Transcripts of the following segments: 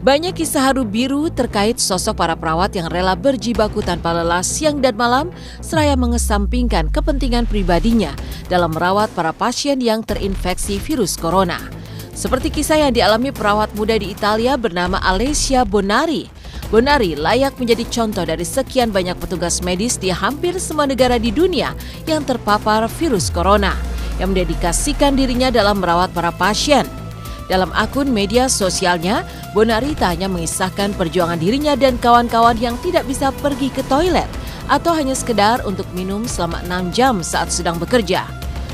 Banyak kisah haru biru terkait sosok para perawat yang rela berjibaku tanpa lelah siang dan malam seraya mengesampingkan kepentingan pribadinya dalam merawat para pasien yang terinfeksi virus corona. Seperti kisah yang dialami perawat muda di Italia bernama Alessia Bonari. Bonari layak menjadi contoh dari sekian banyak petugas medis di hampir semua negara di dunia yang terpapar virus corona, yang mendedikasikan dirinya dalam merawat para pasien. Dalam akun media sosialnya, Bonari tak hanya mengisahkan perjuangan dirinya dan kawan-kawan yang tidak bisa pergi ke toilet atau hanya sekedar untuk minum selama 6 jam saat sedang bekerja,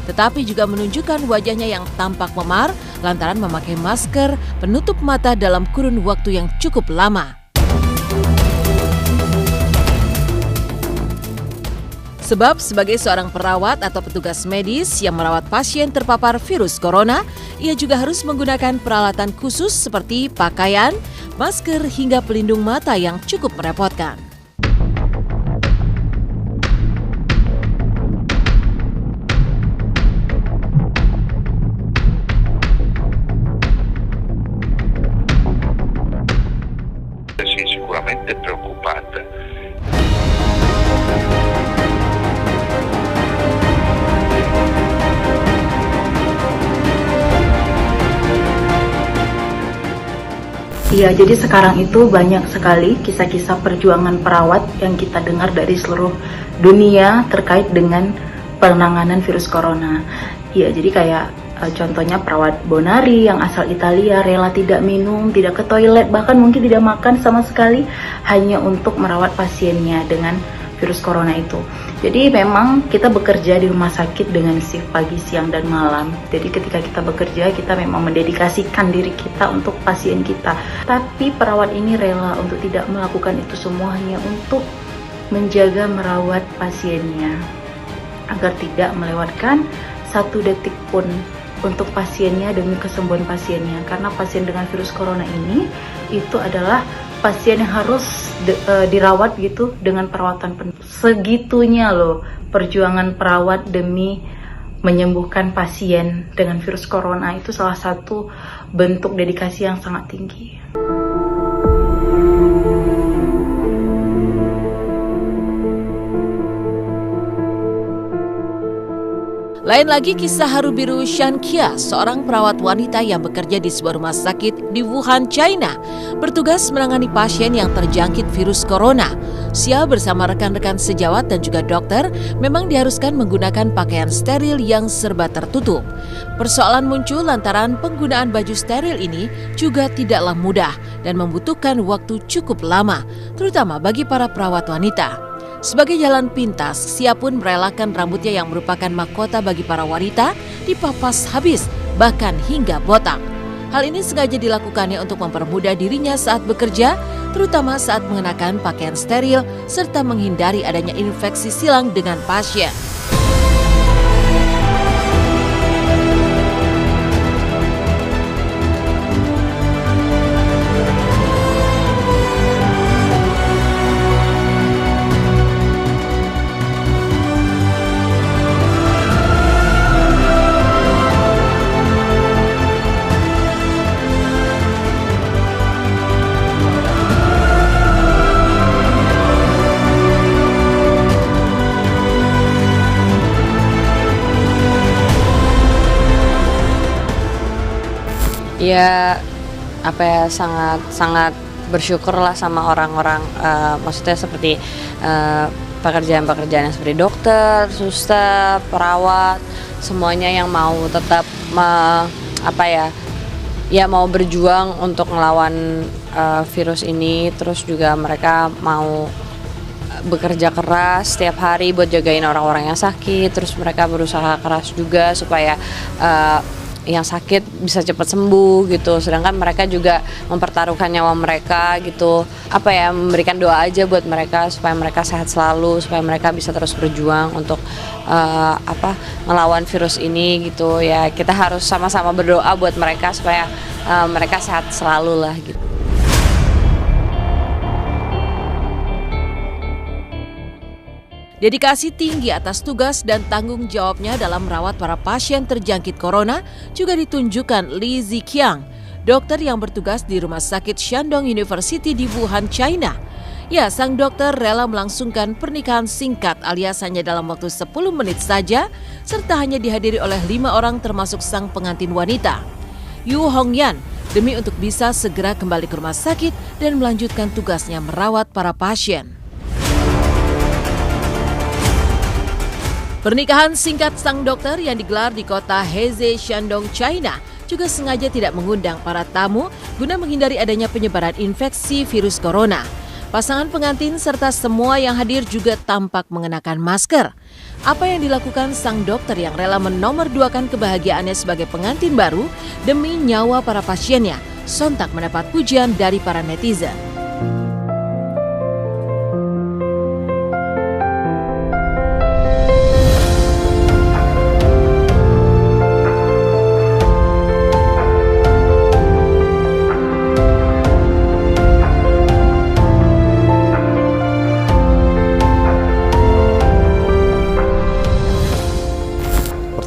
tetapi juga menunjukkan wajahnya yang tampak memar lantaran memakai masker penutup mata dalam kurun waktu yang cukup lama. Sebab sebagai seorang perawat atau petugas medis yang merawat pasien terpapar virus corona, ia juga harus menggunakan peralatan khusus seperti pakaian, masker hingga pelindung mata yang cukup merepotkan. Sicuramente preoccupata. Iya, jadi sekarang itu banyak sekali kisah-kisah perjuangan perawat yang kita dengar dari seluruh dunia terkait dengan penanganan virus corona. Iya, jadi kayak contohnya perawat Bonari yang asal Italia rela tidak minum, tidak ke toilet, bahkan mungkin tidak makan sama sekali hanya untuk merawat pasiennya dengan virus corona itu. Jadi memang kita bekerja di rumah sakit dengan shift pagi, siang, dan malam. Jadi ketika kita bekerja, kita memang mendedikasikan diri kita untuk pasien kita. Tapi perawat ini rela untuk tidak melakukan itu semua hanya untuk menjaga merawat pasiennya agar tidak melewatkan satu detik pun untuk pasiennya demi kesembuhan pasiennya. Karena pasien dengan virus corona ini itu adalah pasien yang harus dirawat gitu dengan perawatan penuh. Segitunya loh perjuangan perawat demi menyembuhkan pasien dengan virus corona, itu salah satu bentuk dedikasi yang sangat tinggi. Lain lagi kisah haru biru Shan Kia, seorang perawat wanita yang bekerja di sebuah rumah sakit di Wuhan, China, bertugas menangani pasien yang terjangkit virus corona. Xia bersama rekan-rekan sejawat dan juga dokter memang diharuskan menggunakan pakaian steril yang serba tertutup. Persoalan muncul lantaran penggunaan baju steril ini juga tidaklah mudah dan membutuhkan waktu cukup lama, terutama bagi para perawat wanita. Sebagai jalan pintas, Xia pun merelakan rambutnya yang merupakan mahkota bagi para wanita dipapas habis, bahkan hingga botak. Hal ini sengaja dilakukannya untuk mempermudah dirinya saat bekerja, terutama saat mengenakan pakaian steril serta menghindari adanya infeksi silang dengan pasien. Ya, sangat bersyukur lah sama orang-orang, maksudnya seperti pekerjaan-pekerjaan yang seperti dokter, suster, perawat, semuanya yang mau tetap mau berjuang untuk melawan virus ini. Terus juga mereka mau bekerja keras setiap hari buat jagain orang-orang yang sakit. Terus mereka berusaha keras juga supaya yang sakit bisa cepat sembuh gitu, sedangkan mereka juga mempertaruhkan nyawa mereka gitu, memberikan doa aja buat mereka supaya mereka sehat selalu, supaya mereka bisa terus berjuang untuk melawan virus ini gitu ya. Kita harus sama-sama berdoa buat mereka supaya mereka sehat selalu lah gitu. Dedikasi tinggi atas tugas dan tanggung jawabnya dalam merawat para pasien terjangkit corona juga ditunjukkan Li Ziqiang. dokter yang bertugas di Rumah Sakit Shandong University di Wuhan, China. Ya, sang dokter rela melangsungkan pernikahan singkat alias hanya dalam waktu 10 menit saja, serta hanya dihadiri oleh 5 orang termasuk sang pengantin wanita, Yu Hongyan, demi untuk bisa segera kembali ke rumah sakit dan melanjutkan tugasnya merawat para pasien. Pernikahan singkat sang dokter yang digelar di kota Heze, Shandong, China juga sengaja tidak mengundang para tamu guna menghindari adanya penyebaran infeksi virus corona. Pasangan pengantin serta semua yang hadir juga tampak mengenakan masker. Apa yang dilakukan sang dokter yang rela menomorduakan kebahagiaannya sebagai pengantin baru demi nyawa para pasiennya sontak mendapat pujian dari para netizen.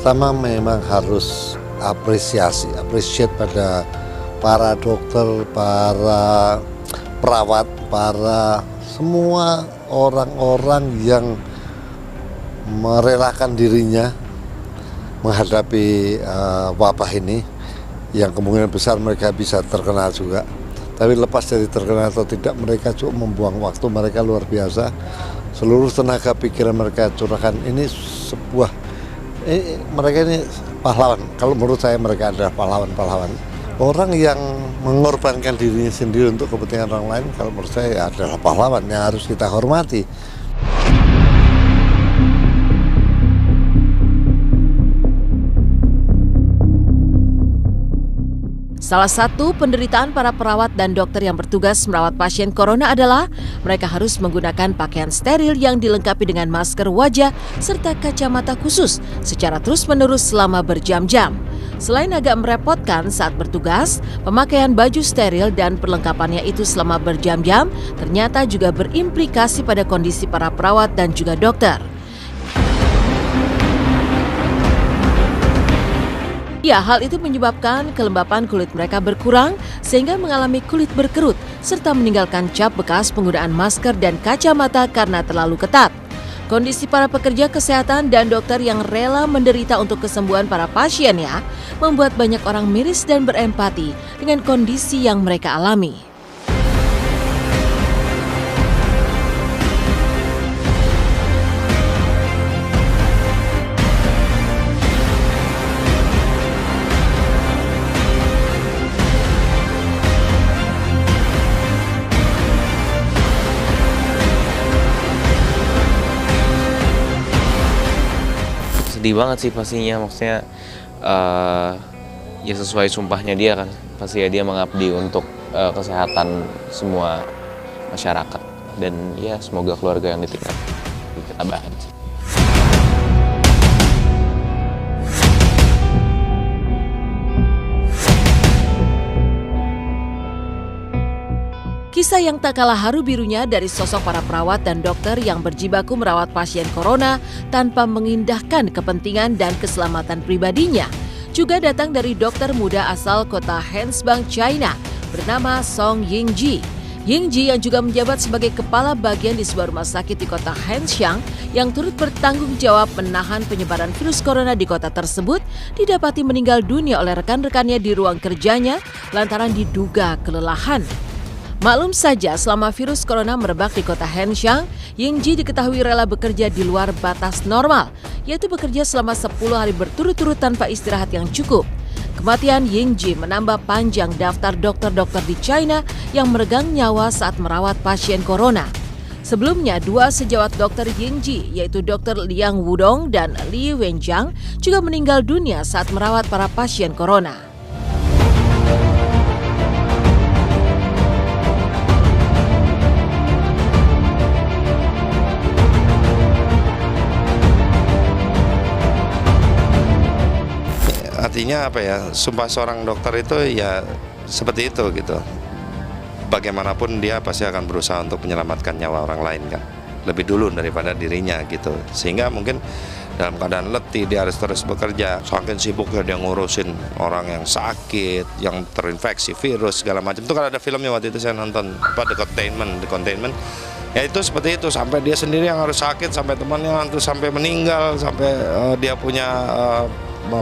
Pertama memang harus appreciate pada para dokter, para perawat, para semua orang-orang yang merelakan dirinya menghadapi wabah ini yang kemungkinan besar mereka bisa terkena juga. Tapi lepas dari terkena atau tidak, mereka cuma membuang waktu mereka luar biasa. Seluruh tenaga pikiran mereka curahkan. Ini mereka ini pahlawan. Kalau menurut saya mereka adalah pahlawan-pahlawan. Orang yang mengorbankan dirinya sendiri untuk kepentingan orang lain, kalau menurut saya adalah pahlawan yang harus kita hormati. Salah satu penderitaan para perawat dan dokter yang bertugas merawat pasien corona adalah mereka harus menggunakan pakaian steril yang dilengkapi dengan masker wajah serta kacamata khusus secara terus-menerus selama berjam-jam. Selain agak merepotkan saat bertugas, pemakaian baju steril dan perlengkapannya itu selama berjam-jam ternyata juga berimplikasi pada kondisi para perawat dan juga dokter. Ya, hal itu menyebabkan kelembapan kulit mereka berkurang sehingga mengalami kulit berkerut serta meninggalkan cap bekas penggunaan masker dan kacamata karena terlalu ketat. Kondisi para pekerja kesehatan dan dokter yang rela menderita untuk kesembuhan para pasiennya membuat banyak orang miris dan berempati dengan kondisi yang mereka alami. Sedih banget sih pastinya, maksudnya ya sesuai sumpahnya dia kan, pasti ya dia mengabdi untuk kesehatan semua masyarakat, dan ya semoga keluarga yang ditinggalkan ketabahan sih. Kisah yang tak kalah haru birunya dari sosok para perawat dan dokter yang berjibaku merawat pasien corona tanpa mengindahkan kepentingan dan keselamatan pribadinya juga datang dari dokter muda asal kota Hensbang, China bernama Song Yingji. Yingji yang juga menjabat sebagai kepala bagian di sebuah rumah sakit di kota Hengxiang yang turut bertanggung jawab menahan penyebaran virus corona di kota tersebut didapati meninggal dunia oleh rekan-rekannya di ruang kerjanya lantaran diduga kelelahan. Maklum saja, selama virus corona merebak di kota Hengxiang, Yingji diketahui rela bekerja di luar batas normal, yaitu bekerja selama 10 hari berturut-turut tanpa istirahat yang cukup. Kematian Yingji menambah panjang daftar dokter-dokter di China yang meregang nyawa saat merawat pasien corona. Sebelumnya, 2 sejawat dokter Yingji, yaitu Dr. Liang Wudong dan Li Wenjiang, juga meninggal dunia saat merawat para pasien corona. Artinya apa ya, sumpah seorang dokter itu ya seperti itu gitu. Bagaimanapun dia pasti akan berusaha untuk menyelamatkan nyawa orang lain kan, lebih dulu daripada dirinya gitu. Sehingga mungkin dalam keadaan letih, dia harus terus bekerja. Saking sibuknya dia ngurusin orang yang sakit, yang terinfeksi virus segala macam. Itu kan ada filmnya waktu itu saya nonton, The Containment. Ya itu seperti itu, sampai dia sendiri yang harus sakit, sampai temannya itu sampai meninggal, sampai dia punya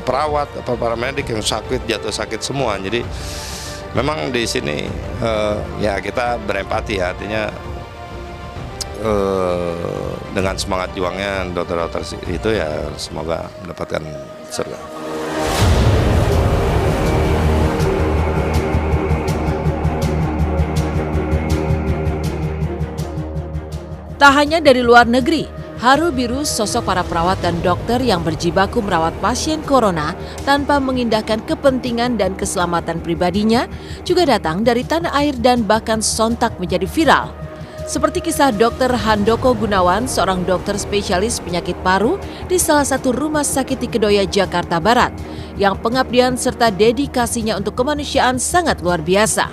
perawat atau paramedik yang sakit, jatuh sakit semua. Jadi memang di sini ya kita berempati ya, artinya dengan semangat juangnya dokter-dokter itu ya semoga mendapatkan surga. Tak hanya dari luar negeri, haru biru sosok para perawat dan dokter yang berjibaku merawat pasien corona tanpa mengindahkan kepentingan dan keselamatan pribadinya juga datang dari tanah air dan bahkan sontak menjadi viral. Seperti kisah Dr. Handoko Gunawan, seorang dokter spesialis penyakit paru di salah satu rumah sakit di Kedoya, Jakarta Barat, yang pengabdian serta dedikasinya untuk kemanusiaan sangat luar biasa.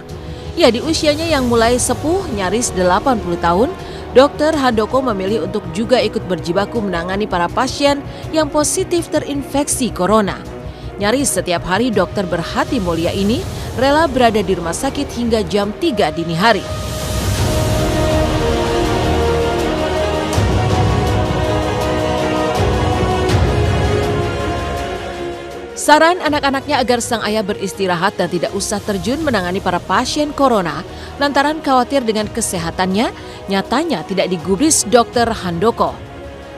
Ya, di usianya yang mulai sepuh, nyaris 80 tahun, Dr. Handoko memilih untuk juga ikut berjibaku menangani para pasien yang positif terinfeksi corona. Nyaris setiap hari dokter berhati mulia ini rela berada di rumah sakit hingga jam 3 dini hari. Saran anak-anaknya agar sang ayah beristirahat dan tidak usah terjun menangani para pasien corona lantaran khawatir dengan kesehatannya, nyatanya tidak digubris Dr. Handoko,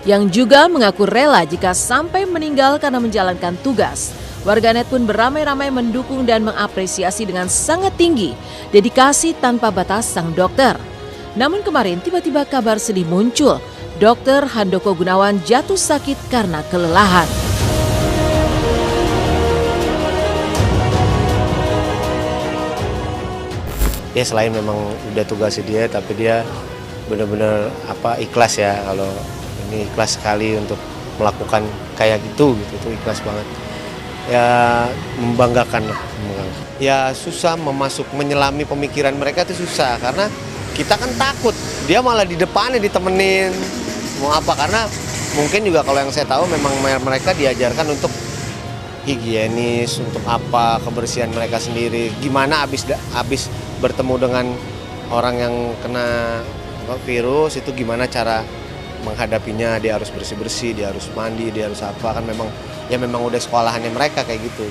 yang juga mengaku rela jika sampai meninggal karena menjalankan tugas. Warganet pun beramai-ramai mendukung dan mengapresiasi dengan sangat tinggi dedikasi tanpa batas sang dokter. Namun kemarin tiba-tiba kabar sedih muncul, Dr. Handoko Gunawan jatuh sakit karena kelelahan. Ya selain memang udah tugasnya dia, tapi dia benar-benar ikhlas ya. Kalau ini ikhlas sekali untuk melakukan kayak gitu itu ikhlas banget. Ya membanggakan lah. Ya susah menyelami pemikiran mereka itu susah karena kita kan takut. Dia malah di depannya ditemenin mau apa, karena mungkin juga kalau yang saya tahu memang mereka diajarkan untuk higienis, untuk apa, kebersihan mereka sendiri. Gimana habis bertemu dengan orang yang kena virus itu gimana cara menghadapinya, dia harus bersih-bersih, dia harus mandi, dia harus apa, kan memang udah sekolahannya mereka kayak gitu.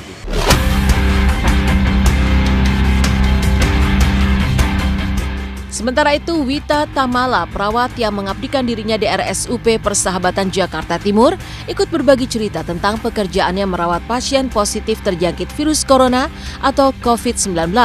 Sementara itu, Wita Tamala, perawat yang mengabdikan dirinya di RSUP Persahabatan Jakarta Timur, ikut berbagi cerita tentang pekerjaannya merawat pasien positif terjangkit virus corona atau COVID-19.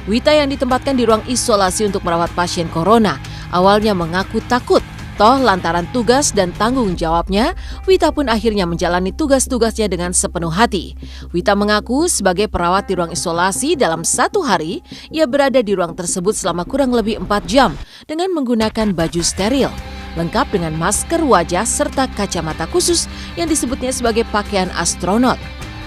Wita yang ditempatkan di ruang isolasi untuk merawat pasien corona, awalnya mengaku takut. Toh lantaran tugas dan tanggung jawabnya, Wita pun akhirnya menjalani tugas-tugasnya dengan sepenuh hati. Wita mengaku sebagai perawat di ruang isolasi dalam satu hari, ia berada di ruang tersebut selama kurang lebih 4 jam dengan menggunakan baju steril, lengkap dengan masker wajah serta kacamata khusus yang disebutnya sebagai pakaian astronot.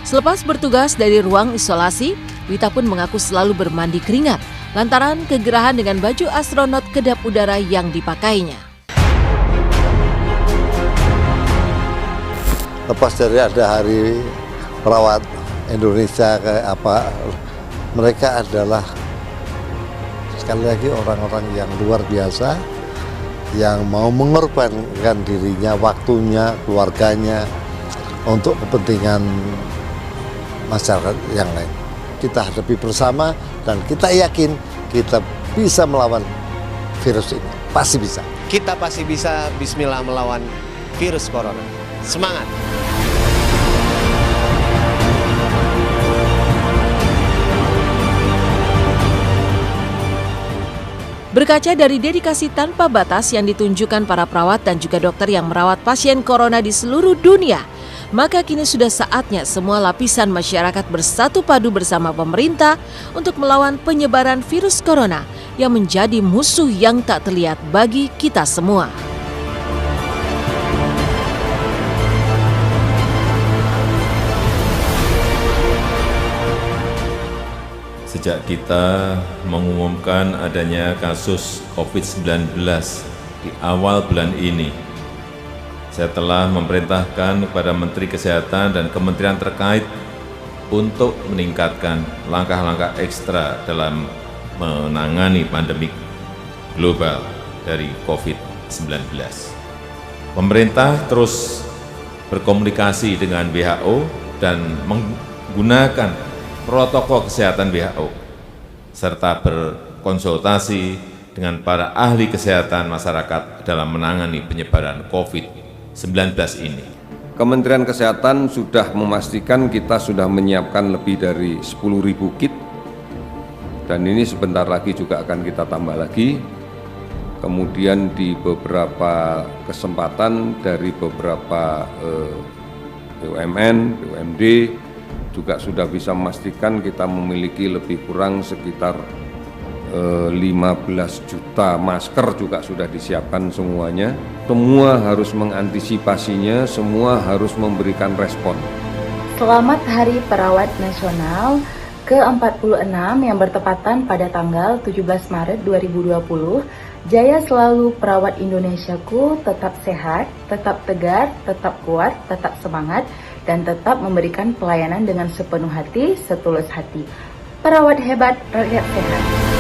Selepas bertugas dari ruang isolasi, Wita pun mengaku selalu bermandi keringat lantaran kegerahan dengan baju astronot kedap udara yang dipakainya. Lepas dari ada hari perawat Indonesia mereka adalah sekali lagi orang-orang yang luar biasa yang mau mengorbankan dirinya, waktunya, keluarganya untuk kepentingan masyarakat yang lain. Kita hadapi bersama dan kita yakin kita bisa melawan virus ini. Pasti bisa. Kita pasti bisa, bismillah, melawan virus corona. Semangat! Berkaca dari dedikasi tanpa batas yang ditunjukkan para perawat dan juga dokter yang merawat pasien corona di seluruh dunia, maka kini sudah saatnya semua lapisan masyarakat bersatu padu bersama pemerintah untuk melawan penyebaran virus corona yang menjadi musuh yang tak terlihat bagi kita semua. Sejak kita mengumumkan adanya kasus COVID-19 di awal bulan ini, saya telah memerintahkan kepada Menteri Kesehatan dan kementerian terkait untuk meningkatkan langkah-langkah ekstra dalam menangani pandemi global dari COVID-19. Pemerintah terus berkomunikasi dengan WHO dan menggunakan protokol kesehatan WHO, serta berkonsultasi dengan para ahli kesehatan masyarakat dalam menangani penyebaran COVID-19 ini. Kementerian Kesehatan sudah memastikan kita sudah menyiapkan lebih dari 10.000 kit, dan ini sebentar lagi juga akan kita tambah lagi. Kemudian di beberapa kesempatan dari beberapa BUMN, BUMD juga sudah bisa memastikan kita memiliki lebih kurang sekitar 15 juta masker juga sudah disiapkan semuanya. Semua harus mengantisipasinya, semua harus memberikan respon. Selamat Hari Perawat Nasional ke-46 yang bertepatan pada tanggal 17 Maret 2020. Jaya selalu perawat Indonesiaku, tetap sehat, tetap tegar, tetap kuat, tetap semangat, dan tetap memberikan pelayanan dengan sepenuh hati, setulus hati. Perawat hebat, rakyat sehat.